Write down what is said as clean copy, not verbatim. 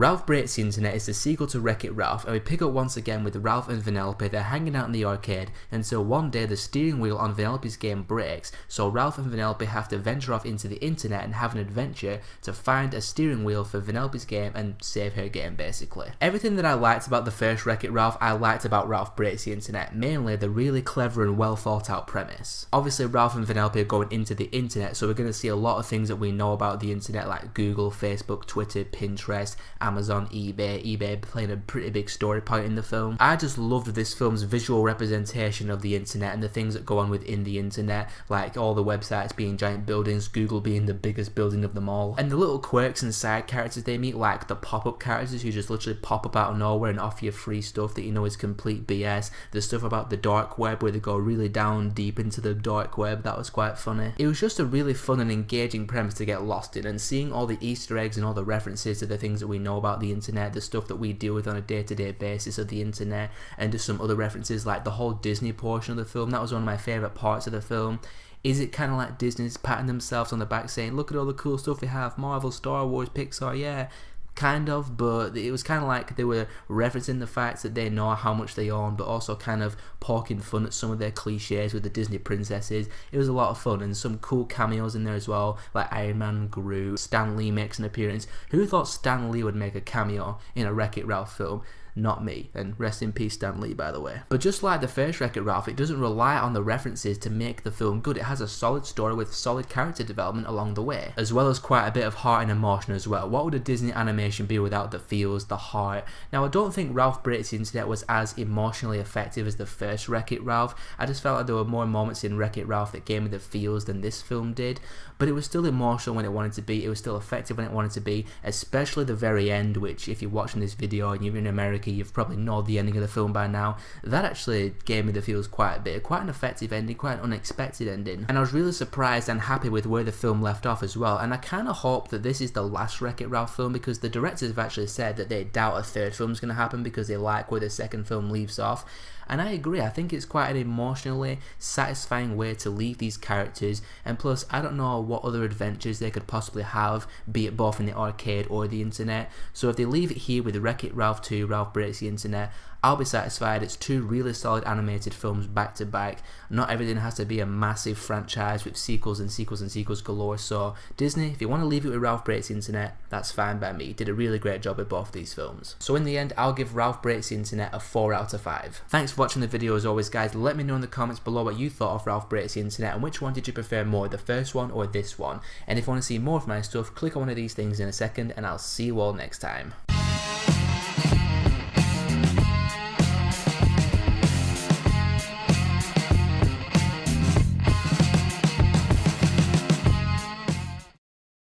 Ralph Breaks the Internet is the sequel to Wreck-It Ralph, and we pick up once again with Ralph and Vanellope. They're hanging out in the arcade until one day the steering wheel on Vanellope's game breaks, so Ralph and Vanellope have to venture off into the internet and have an adventure to find a steering wheel for Vanellope's game and save her game, basically. Everything that I liked about the first Wreck-It Ralph, I liked about Ralph Breaks the Internet, mainly the really clever and well thought out premise. Obviously Ralph and Vanellope are going into the internet, so we're going to see a lot of things that we know about the internet, like Google, Facebook, Twitter, Pinterest, Amazon, eBay playing a pretty big story point in the film. I just loved this film's visual representation of the internet and the things that go on within the internet, like all the websites being giant buildings, Google being the biggest building of them all, and the little quirks and side characters they meet, like the pop-up characters who just literally pop up out of nowhere and offer you free stuff that you know is complete BS. The stuff about the dark web where they go really down deep into the dark web, that was quite funny. It was just a really fun and engaging premise to get lost in, and seeing all the Easter eggs and all the references to the things that we know about the internet, the stuff that we deal with on a day-to-day basis of the internet, and just some other references like the whole Disney portion of the film. That was one of my favourite parts of the film. Is it kind of like Disney's patting themselves on the back saying, look at all the cool stuff we have, Marvel, Star Wars, Pixar, yeah, kind of, but it was kind of like they were referencing the fact that they know how much they own, but also kind of poking fun at some of their cliches with the Disney princesses. It was a lot of fun, and some cool cameos in there as well, like Iron Man, Groot, Stan Lee makes an appearance. Who thought Stan Lee would make a cameo in a Wreck-It Ralph film? Not me, and rest in peace Stan Lee, by the way. But just like the first Wreck-It Ralph, it doesn't rely on the references to make the film good. It has a solid story with solid character development along the way, as well as quite a bit of heart and emotion as well. What would a Disney animation be without the feels, the heart? Now I don't think Ralph Breaks the Internet was as emotionally effective as the first Wreck-It Ralph. I just felt like there were more moments in Wreck-It Ralph that gave me the feels than this film did, but it was still emotional when it wanted to be, it was still effective when it wanted to be, especially the very end, which if you're watching this video and you're in America, you've probably known the ending of the film by now. That actually gave me the feels quite a bit, quite an effective ending, quite an unexpected ending, and I was really surprised and happy with where the film left off as well. And I kind of hope that this is the last Wreck-It Ralph film, because the directors have actually said that they doubt a third film is going to happen because they like where the second film leaves off. And I agree, I think it's quite an emotionally satisfying way to leave these characters, and plus I don't know what other adventures they could possibly have, be it both in the arcade or the internet. So if they leave it here with Wreck-It Ralph 2, Ralph Breaks the Internet, I'll be satisfied. It's two really solid animated films back to back. Not everything has to be a massive franchise with sequels and sequels and sequels galore. So Disney, if you want to leave it with Ralph Breaks the Internet, that's fine by me. Did a really great job with both these films. So in the end, I'll give Ralph Breaks the Internet a 4 out of 5. Thanks for watching the video as always, guys. Let me know in the comments below what you thought of Ralph Breaks the Internet and which one did you prefer more, the first one or this one. And if you want to see more of my stuff, click on one of these things in a second, and I'll see you all next time.